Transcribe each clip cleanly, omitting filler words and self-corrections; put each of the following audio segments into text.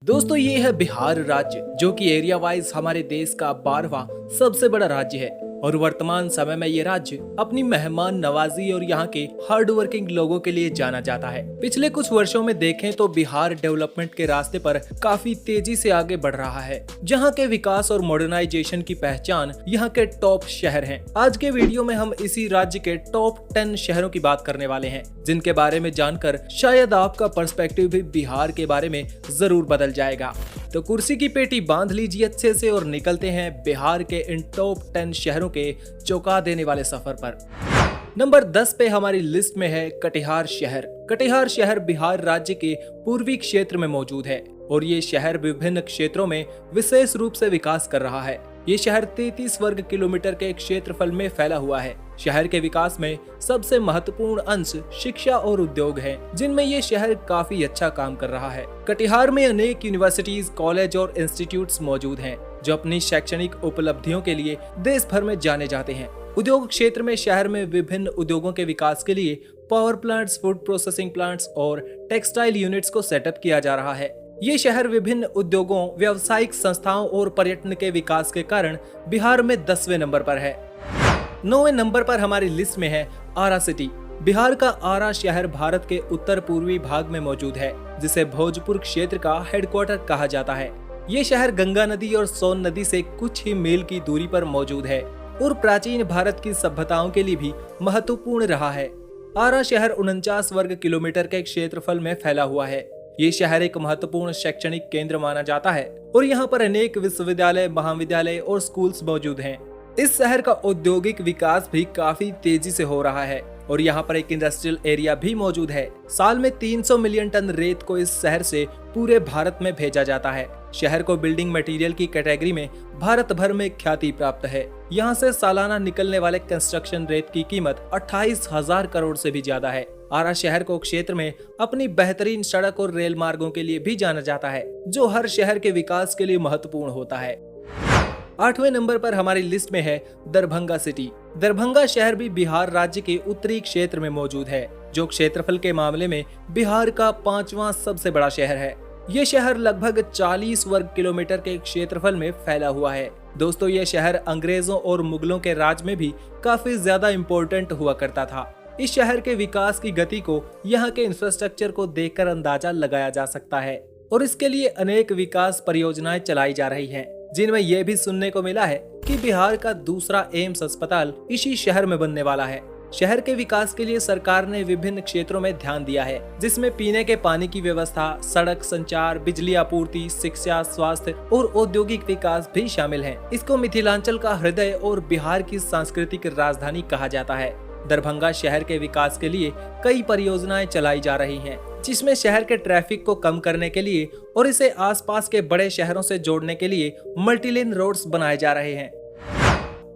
दोस्तों ये है बिहार राज्य, जो कि एरिया वाइज हमारे देश का 12वां सबसे बड़ा राज्य है और वर्तमान समय में ये राज्य अपनी मेहमान नवाजी और यहाँ के हार्ड वर्किंग लोगों के लिए जाना जाता है। पिछले कुछ वर्षों में देखें तो बिहार डेवलपमेंट के रास्ते पर काफी तेजी से आगे बढ़ रहा है, जहाँ के विकास और मॉडर्नाइजेशन की पहचान यहाँ के टॉप शहर हैं। आज के वीडियो में हम इसी राज्य के टॉप 10 शहरों की बात करने वाले हैं, जिनके बारे में जानकर शायद आपका पर्सपेक्टिव भी बिहार के बारे में जरूर बदल जाएगा। तो कुर्सी की पेटी बांध लीजिए अच्छे से और निकलते हैं बिहार के इन टॉप 10 शहरों के चौंका देने वाले सफर पर। नंबर 10 पे हमारी लिस्ट में है कटिहार शहर। कटिहार शहर बिहार राज्य के पूर्वी क्षेत्र में मौजूद है और ये शहर विभिन्न क्षेत्रों में विशेष रूप से विकास कर रहा है। ये शहर 33 वर्ग किलोमीटर के क्षेत्रफल में फैला हुआ है। शहर के विकास में सबसे महत्वपूर्ण अंश शिक्षा और उद्योग है, जिनमें ये शहर काफी अच्छा काम कर रहा है। कटिहार में अनेक यूनिवर्सिटीज, कॉलेज और इंस्टीट्यूट्स मौजूद हैं, जो अपनी शैक्षणिक उपलब्धियों के लिए देश भर में जाने जाते हैं। उद्योग क्षेत्र में शहर में विभिन्न उद्योगों के विकास के लिए power plants, food processing plants और टेक्सटाइल यूनिट्स को सेटअप किया जा रहा है। ये शहर विभिन्न उद्योगों, व्यावसायिक संस्थाओं और पर्यटन के विकास के कारण बिहार में 10वें नंबर पर है। 9वें नंबर पर हमारी लिस्ट में है आरा सिटी। बिहार का आरा शहर भारत के उत्तर पूर्वी भाग में मौजूद है, जिसे भोजपुर क्षेत्र का हेडक्वार्टर कहा जाता है। ये शहर गंगा नदी और सोन नदी से कुछ ही मील की दूरी पर मौजूद है और प्राचीन भारत की सभ्यताओं के लिए भी महत्वपूर्ण रहा है। आरा शहर 49 वर्ग किलोमीटर के क्षेत्रफल में फैला हुआ है। ये शहर एक महत्वपूर्ण शैक्षणिक केंद्र माना जाता है और यहाँ पर अनेक विश्वविद्यालय, महाविद्यालय और स्कूल्स मौजूद हैं। इस शहर का औद्योगिक विकास भी काफी तेजी से हो रहा है और यहाँ पर एक इंडस्ट्रियल एरिया भी मौजूद है। साल में 300 मिलियन टन रेत को इस शहर से पूरे भारत में भेजा जाता है। शहर को बिल्डिंग मटेरियल की कैटेगरी में भारत भर में ख्याति प्राप्त है। यहाँ से सालाना निकलने वाले कंस्ट्रक्शन रेत की कीमत 28,000 करोड़ से भी ज्यादा है। आरा शहर को क्षेत्र में अपनी बेहतरीन सड़क और रेल मार्गों के लिए भी जाना जाता है, जो हर शहर के विकास के लिए महत्वपूर्ण होता है। 8वें नंबर पर हमारी लिस्ट में है दरभंगा सिटी। दरभंगा शहर भी बिहार राज्य के उत्तरी क्षेत्र में मौजूद है, जो क्षेत्रफल के मामले में बिहार का 5वां सबसे बड़ा शहर है। ये शहर लगभग 40 वर्ग किलोमीटर के क्षेत्रफल में फैला हुआ है। दोस्तों, ये शहर अंग्रेजों और मुगलों के राज में भी काफी ज्यादा इम्पोर्टेंट हुआ करता था। इस शहर के विकास की गति को यहाँ के इंफ्रास्ट्रक्चर को देखकर अंदाजा लगाया जा सकता है और इसके लिए अनेक विकास परियोजनाएं चलाई जा रही हैं, जिनमें यह भी सुनने को मिला है कि बिहार का दूसरा एम्स अस्पताल इसी शहर में बनने वाला है। शहर के विकास के लिए सरकार ने विभिन्न क्षेत्रों में ध्यान दिया है, जिसमें पीने के पानी की व्यवस्था, सड़क संचार, बिजली आपूर्ति, शिक्षा, स्वास्थ्य और औद्योगिक विकास भी शामिल है। इसको मिथिलांचल का हृदय और बिहार की सांस्कृतिक राजधानी कहा जाता है। दरभंगा शहर के विकास के लिए कई परियोजनाएं चलाई जा रही हैं, जिसमें शहर के ट्रैफिक को कम करने के लिए और इसे आसपास के बड़े शहरों से जोड़ने के लिए मल्टीलेन रोड्स बनाए जा रहे हैं।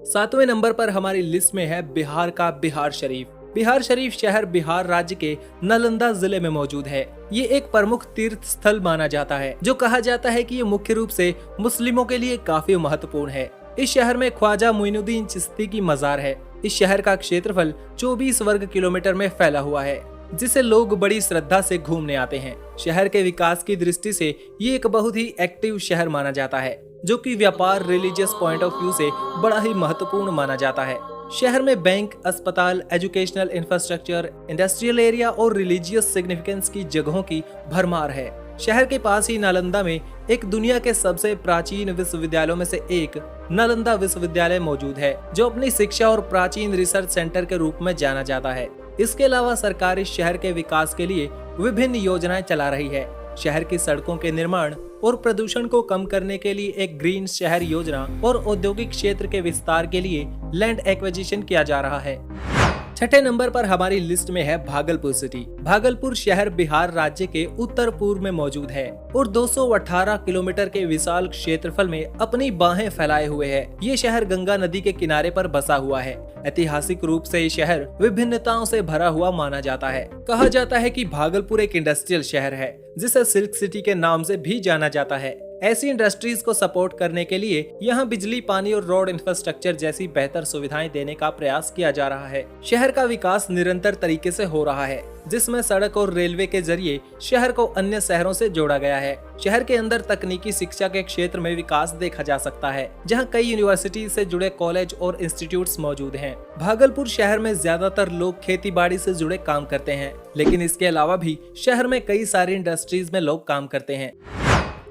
7वें नंबर पर हमारी लिस्ट में है बिहार का बिहार शरीफ। बिहार शरीफ शहर बिहार राज्य के नालंदा जिले में मौजूद है। ये एक प्रमुख तीर्थ स्थल माना जाता है, जो कहा जाता है कि ये मुख्य रूप से मुस्लिमों के लिए काफी महत्वपूर्ण है। इस शहर में ख्वाजा मोइनुद्दीन चिश्ती की मजार है। इस शहर का क्षेत्रफल 24 वर्ग किलोमीटर में फैला हुआ है, जिसे लोग बड़ी श्रद्धा से घूमने आते हैं। शहर के विकास की दृष्टि से ये एक बहुत ही एक्टिव शहर माना जाता है, जो कि व्यापार, रिलीजियस पॉइंट ऑफ व्यू से बड़ा ही महत्वपूर्ण माना जाता है। शहर में बैंक, अस्पताल, एजुकेशनल इंफ्रास्ट्रक्चर, इंडस्ट्रियल एरिया और रिलीजियस सिग्निफिकेंस की जगहों की भरमार है। शहर के पास ही नालंदा में एक दुनिया के सबसे प्राचीन विश्वविद्यालयों में से एक नालंदा विश्वविद्यालय मौजूद है, जो अपनी शिक्षा और प्राचीन रिसर्च सेंटर के रूप में जाना जाता है। इसके अलावा सरकार इस शहर के विकास के लिए विभिन्न योजनाएं चला रही है। शहर की सड़कों के निर्माण और प्रदूषण को कम करने के लिए एक ग्रीन शहर योजना और औद्योगिक क्षेत्र के विस्तार के लिए लैंड एक्विजिशन किया जा रहा है। 6ठे नंबर पर हमारी लिस्ट में है भागलपुर सिटी। भागलपुर शहर बिहार राज्य के उत्तर पूर्व में मौजूद है और 218 किलोमीटर के विशाल क्षेत्रफल में अपनी बाहें फैलाए हुए है। ये शहर गंगा नदी के किनारे पर बसा हुआ है। ऐतिहासिक रूप से ये शहर विभिन्नताओं से भरा हुआ माना जाता है। कहा जाता है कि भागलपुर एक इंडस्ट्रियल शहर है, जिसे सिल्क सिटी के नाम से भी जाना जाता है। ऐसी इंडस्ट्रीज को सपोर्ट करने के लिए यहाँ बिजली, पानी और रोड इंफ्रास्ट्रक्चर जैसी बेहतर सुविधाएं देने का प्रयास किया जा रहा है। शहर का विकास निरंतर तरीके से हो रहा है, जिसमें सड़क और रेलवे के जरिए शहर को अन्य शहरों से जोड़ा गया है। शहर के अंदर तकनीकी शिक्षा के क्षेत्र में विकास देखा जा सकता है, जहां कई यूनिवर्सिटी से जुड़े कॉलेज और इंस्टीट्यूट्स मौजूद हैं। भागलपुर शहर में ज्यादातर लोग खेती बाड़ी से जुड़े काम करते हैं, लेकिन इसके अलावा भी शहर में कई सारी इंडस्ट्रीज में लोग काम करते हैं।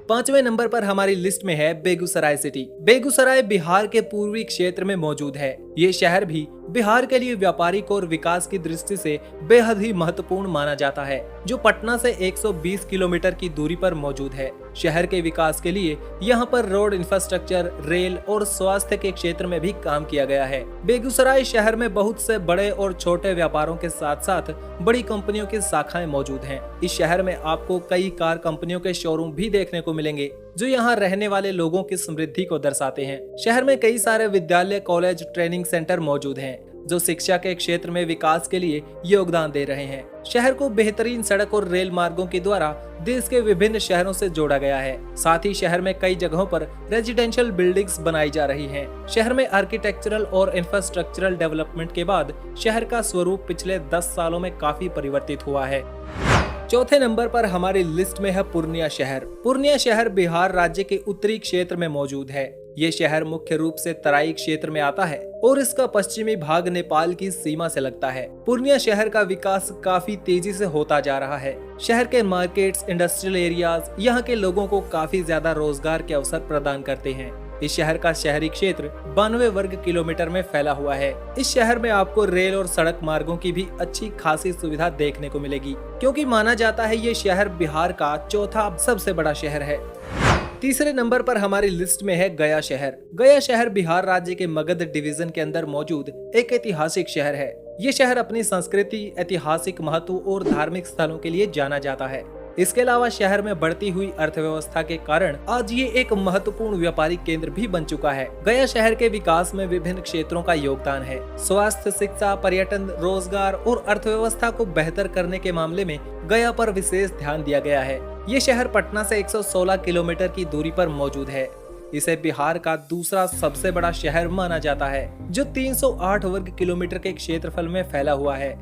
5वें नंबर पर हमारी लिस्ट में है बेगूसराय सिटी। बेगूसराय बिहार के पूर्वी क्षेत्र में मौजूद है। ये शहर भी बिहार के लिए व्यापारिक और विकास की दृष्टि से बेहद ही महत्वपूर्ण माना जाता है, जो पटना से 120 किलोमीटर की दूरी पर मौजूद है। शहर के विकास के लिए यहाँ पर रोड इंफ्रास्ट्रक्चर, रेल और स्वास्थ्य के क्षेत्र में भी काम किया गया है। बेगूसराय शहर में बहुत से बड़े और छोटे व्यापारों के साथ साथ बड़ी कंपनियों की शाखाएं मौजूद हैं। इस शहर में आपको कई कार कंपनियों के शोरूम भी देखने को मिलेंगे, जो यहाँ रहने वाले लोगों की समृद्धि को दर्शाते हैं। शहर में कई सारे विद्यालय, कॉलेज, ट्रेनिंग सेंटर मौजूद हैं, जो शिक्षा के क्षेत्र में विकास के लिए योगदान दे रहे हैं। शहर को बेहतरीन सड़क और रेल मार्गों के द्वारा देश के विभिन्न शहरों से जोड़ा गया है। साथ ही शहर में कई जगहों पर रेजिडेंशियल बिल्डिंग्स बनाई जा रही हैं। शहर में आर्किटेक्चरल और इंफ्रास्ट्रक्चरल डेवलपमेंट के बाद शहर का स्वरूप पिछले 10 सालों में काफी परिवर्तित हुआ है। चौथे नंबर पर हमारी लिस्ट में है पूर्णिया शहर। पूर्णिया शहर बिहार राज्य के उत्तरी क्षेत्र में मौजूद है। ये शहर मुख्य रूप से तराई क्षेत्र में आता है और इसका पश्चिमी भाग नेपाल की सीमा से लगता है। पूर्णिया शहर का विकास काफी तेजी से होता जा रहा है। शहर के मार्केट्स, इंडस्ट्रियल एरियाज यहाँ के लोगों को काफी ज्यादा रोजगार के अवसर प्रदान करते हैं। इस शहर का शहरी क्षेत्र 92 वर्ग किलोमीटर में फैला हुआ है। इस शहर में आपको रेल और सड़क मार्गों की भी अच्छी खासी सुविधा देखने को मिलेगी, क्योंकि माना जाता है ये शहर बिहार का चौथा सबसे बड़ा शहर है। तीसरे नंबर पर हमारी लिस्ट में है गया शहर। गया शहर बिहार राज्य के मगध डिवीजन के अंदर मौजूद एक ऐतिहासिक शहर है। ये शहर अपनी संस्कृति, ऐतिहासिक महत्व और धार्मिक स्थलों के लिए जाना जाता है। इसके अलावा शहर में बढ़ती हुई अर्थव्यवस्था के कारण आज ये एक महत्वपूर्ण व्यापारिक केंद्र भी बन चुका है। गया शहर के विकास में विभिन्न क्षेत्रों का योगदान है। स्वास्थ्य, शिक्षा, पर्यटन, रोजगार और अर्थव्यवस्था को बेहतर करने के मामले में गया पर विशेष ध्यान दिया गया है। ये शहर पटना से 116 किलोमीटर की दूरी पर मौजूद है। इसे बिहार का दूसरा सबसे बड़ा शहर माना जाता है, जो 308 वर्ग किलोमीटर के क्षेत्रफल में फैला हुआ है।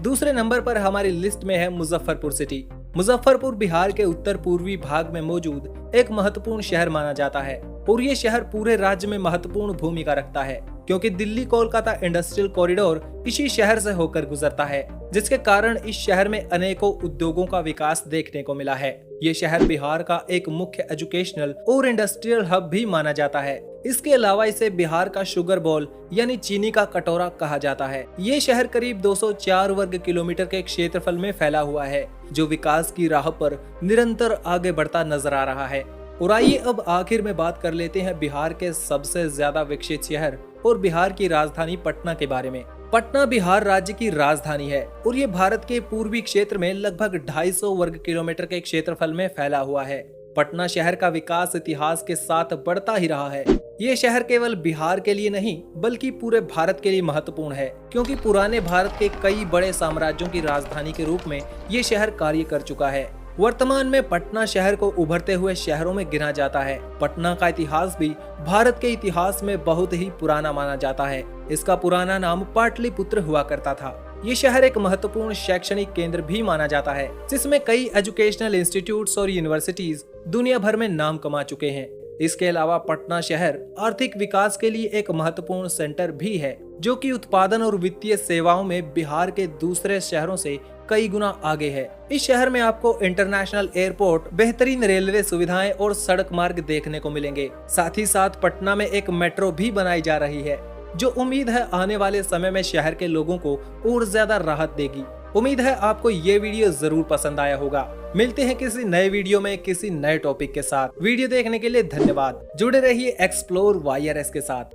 दूसरे नंबर पर हमारी लिस्ट में है मुजफ्फरपुर सिटी। मुजफ्फरपुर बिहार के उत्तर पूर्वी भाग में मौजूद एक महत्वपूर्ण शहर माना जाता है और ये शहर पूरे राज्य में महत्वपूर्ण भूमिका रखता है, क्योंकि दिल्ली कोलकाता इंडस्ट्रियल कॉरिडोर इसी शहर से होकर गुजरता है, जिसके कारण इस शहर में अनेकों उद्योगों का विकास देखने को मिला है। ये शहर बिहार का एक मुख्य एजुकेशनल और इंडस्ट्रियल हब भी माना जाता है। इसके अलावा इसे बिहार का शुगर बॉल यानी चीनी का कटोरा कहा जाता है। ये शहर करीब 204 वर्ग किलोमीटर के क्षेत्रफल में फैला हुआ है, जो विकास की राह पर निरंतर आगे बढ़ता नजर आ रहा है। और आइए अब आखिर में बात कर लेते हैं बिहार के सबसे ज्यादा विकसित शहर और बिहार की राजधानी पटना के बारे में। पटना बिहार राज्य की राजधानी है और ये भारत के पूर्वी क्षेत्र में लगभग 250 वर्ग किलोमीटर के क्षेत्रफल में फैला हुआ है। पटना शहर का विकास इतिहास के साथ बढ़ता ही रहा है। ये शहर केवल बिहार के लिए नहीं बल्कि पूरे भारत के लिए महत्वपूर्ण है, क्योंकि पुराने भारत के कई बड़े साम्राज्यों की राजधानी के रूप में ये शहर कार्य कर चुका है। वर्तमान में पटना शहर को उभरते हुए शहरों में गिना जाता है। पटना का इतिहास भी भारत के इतिहास में बहुत ही पुराना माना जाता है। इसका पुराना नाम पाटलिपुत्र हुआ करता था। ये शहर एक महत्वपूर्ण शैक्षणिक केंद्र भी माना जाता है, जिसमें कई एजुकेशनल इंस्टीट्यूट्स और यूनिवर्सिटीज दुनिया भर में नाम कमा चुके हैं। इसके अलावा पटना शहर आर्थिक विकास के लिए एक महत्वपूर्ण सेंटर भी है, जो कि उत्पादन और वित्तीय सेवाओं में बिहार के दूसरे शहरों से कई गुना आगे है। इस शहर में आपको इंटरनेशनल एयरपोर्ट, बेहतरीन रेलवे सुविधाएं और सड़क मार्ग देखने को मिलेंगे। साथ ही साथ पटना में एक मेट्रो भी बनाई जा रही है, जो उम्मीद है आने वाले समय में शहर के लोगों को और ज्यादा राहत देगी। उम्मीद है आपको ये वीडियो जरूर पसंद आया होगा। मिलते हैं किसी नए वीडियो में किसी नए टॉपिक के साथ। वीडियो देखने के लिए धन्यवाद। जुड़े रहिए एक्सप्लोर वाईआरएस के साथ।